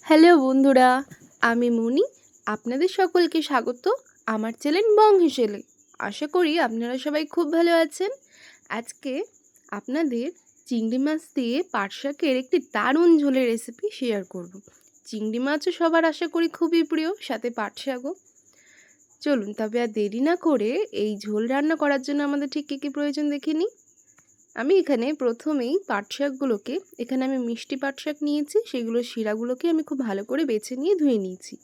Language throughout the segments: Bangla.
হ্যালো বন্ধুরা, আমি মনি। আপনাদের সকলকে স্বাগত আমার চ্যানেল বং হিসেলে। আশা করি আপনারা সবাই খুব ভালো আছেন। আজকে আপনাদের চিংড়ি মাছ দিয়ে পাট শাকের একটি দারুণ ঝোলের রেসিপি শেয়ার করব। চিংড়ি মাছও সবার আশা করি খুবই প্রিয়, সাথে পাট শাকও। চলুন তবে আর দেরি না করে এই ঝোল রান্না করার জন্য আমাদের ঠিক কী কী প্রয়োজন দেখে নিই। আমি এখানে প্রথমেই পাট শাকগুলোকে, এখানে আমি মিষ্টি পাট শাক নিয়েছি, সেগুলোর শিরাগুলোকে আমি খুব ভালো করে বেছে নিয়ে ধুয়ে নিয়েছি।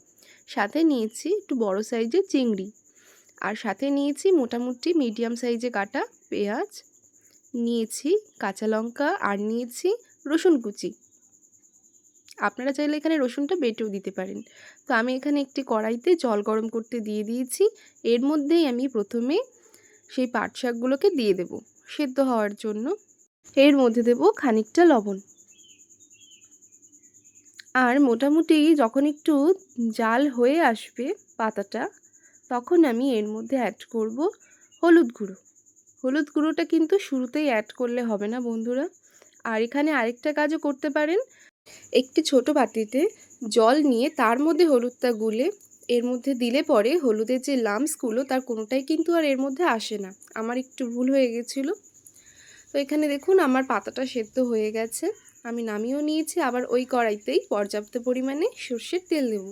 সাথে নিয়েছি একটু বড় সাইজের চিংড়ি, আর সাথে নিয়েছি মোটামুটি মিডিয়াম সাইজে কাটা পেঁয়াজ, নিয়েছি কাঁচা লঙ্কা, আর নিয়েছি রসুন কুচি। আপনারা চাইলে এখানে রসুনটা বেটেও দিতে পারেন। তো আমি এখানে একটি কড়াইতে জল গরম করতে দিয়ে দিয়েছি। এর মধ্যেই আমি প্রথমে সেই পাট শাকগুলোকে দিয়ে দেব সেদ্ধ হওয়ার জন্য। এর মধ্যে দেব খানিকটা লবণ, আর মোটামুটি যখন একটু জাল হয়ে আসবে পাতাটা, তখন আমি এর মধ্যে অ্যাড করব হলুদ গুঁড়ো। হলুদ গুঁড়োটা কিন্তু শুরুতেই অ্যাড করলে হবে না বন্ধুরা। আর এখানে আরেকটা কাজও করতে পারেন, একটি ছোট বাটিতে জল নিয়ে তার মধ্যে হলুদটা গুলে এর মধ্যে দিলে পরে হলুদের যে লাম্পসগুলো তার কোনোটাই কিন্তু আর এর মধ্যে আসে না। আমার একটু ভুল হয়ে গেছিলো। তো এখানে দেখুন আমার পাতাটা সেদ্ধ হয়ে গেছে, আমি নামিয়েও নিয়েছি। আবার ওই কড়াইতেই পর্যাপ্ত পরিমাণে সর্ষের তেল দেব।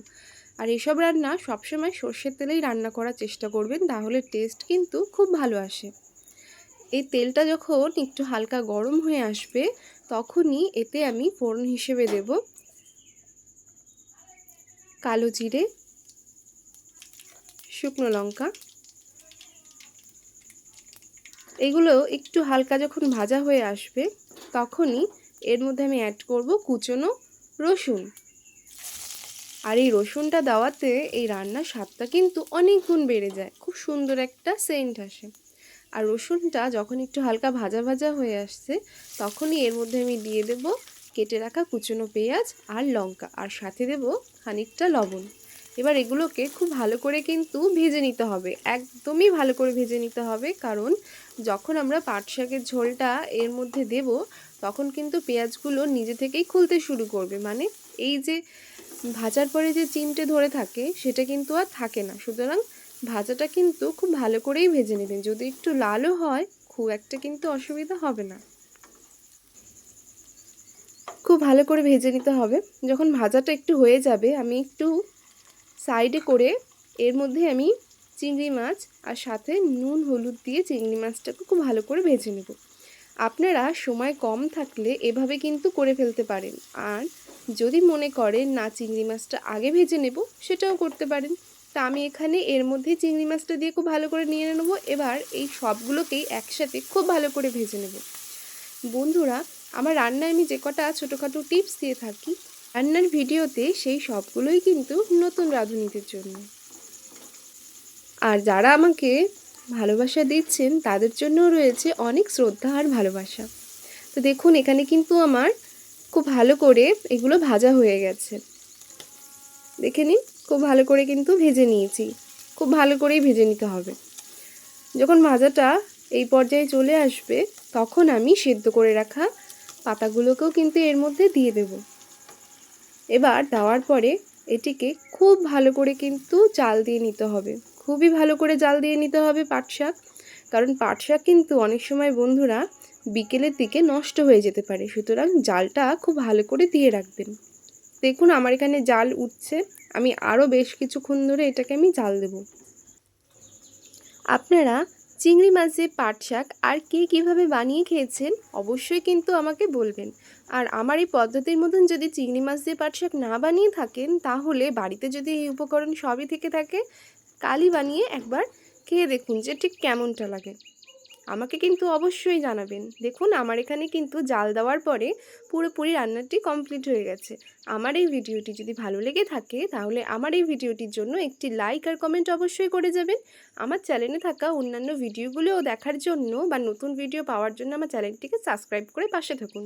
আর এসব রান্না সবসময় সর্ষের তেলেই রান্না করার চেষ্টা করবেন, তাহলে টেস্ট কিন্তু খুব ভালো আসে। এই তেলটা যখন একটু হালকা গরম হয়ে আসবে, তখনই এতে আমি ফোড়ন হিসেবে দেব কালো জিরে, শুকনো লঙ্কা। এগুলো একটু হালকা যখন ভাজা হয়ে আসবে, তখনই এর মধ্যে আমি অ্যাড করব কুচনো রসুন। আর এই রসুনটা দেওয়াতে এই রান্নার স্বাদটা কিন্তু অনেক গুণ বেড়ে যায়, খুব সুন্দর একটা সেন্ট আসে। আর রসুনটা যখন একটু হালকা ভাজা ভাজা হয়ে আসছে, তখনই এর মধ্যে আমি দিয়ে দেব কেটে রাখা কুচনো পেঁয়াজ আর লঙ্কা, আর সাথে দেব খানিকটা লবণ। এবার এগুলোকে খুব ভালো করে কিন্তু ভেজে নিতে হবে, একদমই ভালো করে ভেজে নিতে হবে। কারণ যখন আমরা পাট শাকের ঝোলটা এর মধ্যে দেব, তখন কিন্তু পেঁয়াজগুলো নিজে থেকেই খুলতে শুরু করবে, মানে এই যে ভাজার পরে যে চিমটে ধরে থাকে সেটা কিন্তু আর থাকে না। সুতরাং ভাজাটা কিন্তু খুব ভালো করেই ভেজে নেবেন। যদি একটু লালও হয় খুব একটা কিন্তু অসুবিধা হবে না, খুব ভালো করে ভেজে নিতে হবে। যখন ভাজাটা একটু হয়ে যাবে, আমি একটু সাইডে করে এর মধ্যে আমি চিংড়ি মাছ আর সাথে নুন হলুদ দিয়ে চিংড়ি মাছটাকে খুব ভালো করে ভেজে নেব। আপনারা সময় কম থাকলে এভাবে কিন্তু করে ফেলতে পারেন, আর যদি মনে করেন না চিংড়ি মাছটা আগে ভেজে নেব, সেটাও করতে পারেন। তা আমি এখানে এর মধ্যে চিংড়ি মাছটা দিয়ে খুব ভালো করে নিয়ে নেব। এবার এই সবগুলোকেই একসাথে খুব ভালো করে ভেজে নেব। বন্ধুরা, আমার রান্নায় আমি যে কটা ছোটোখাটো টিপস দিয়ে থাকি রান্নার ভিডিওতে, সেই সবগুলোই কিন্তু নতুন রাঁধুনিদের জন্য। আর যারা আমাকে ভালোবাসা দিচ্ছেন তাদের জন্যও রয়েছে অনেক শ্রদ্ধা আর ভালোবাসা। তো দেখুন এখানে কিন্তু আমার খুব ভালো করে এগুলো ভাজা হয়ে গেছে, দেখে নিন। খুব ভালো করে কিন্তু ভেজে নিয়েছি, খুব ভালো করেই ভেজে নিতে হবে। যখন ভাজাটা এই পর্যায়ে চলে আসবে, তখন আমি সেদ্ধ করে রাখা পাতাগুলোকেও কিন্তু এর মধ্যে দিয়ে দেব। এবার দেওয়ার পরে এটিকে খুব ভালো করে কিন্তু জাল দিয়ে নিতে হবে, খুবই ভালো করে জাল দিয়ে নিতে হবে পাট শাক। কারণ পাট শাক কিন্তু অনেক সময় বন্ধুরা বিকেলের দিকে নষ্ট হয়ে যেতে পারে, সুতরাং জালটা খুব ভালো করে দিয়ে রাখবেন। দেখুন আমার এখানে জাল উঠছে, আমি আরও বেশ কিছুক্ষণ ধরে এটাকে আমি জাল দেব। আপনারা চিংড়ি মাছ দিয়ে পাট শাক আর কে কীভাবে বানিয়ে খেয়েছেন অবশ্যই কিন্তু আমাকে বলবেন। আর আমার এই পদ্ধতির মতন যদি চিংড়ি মাছ দিয়ে পাট শাক না বানিয়ে থাকেন, তাহলে বাড়িতে যদি এই উপকরণ সবই থেকে থাকে, কালই বানিয়ে একবার খেয়ে দেখুন যে ঠিক কেমনটা লাগে। আমাকে কিন্তু অবশ্যই জানাবেন। দেখুন আমার এখানে কিন্তু জাল দেওয়ার পরে পুরোপুরি রান্নাটি কমপ্লিট হয়ে গেছে। আমার এই ভিডিওটি যদি ভালো লেগে থাকে, তাহলে আমার এই ভিডিওটির জন্য একটি লাইক আর কমেন্ট অবশ্যই করে যাবেন। আমার চ্যানেলে থাকা অন্যান্য ভিডিওগুলোও দেখার জন্য বা নতুন ভিডিও পাওয়ার জন্য আমার চ্যানেলটিকে সাবস্ক্রাইব করে পাশে থাকুন।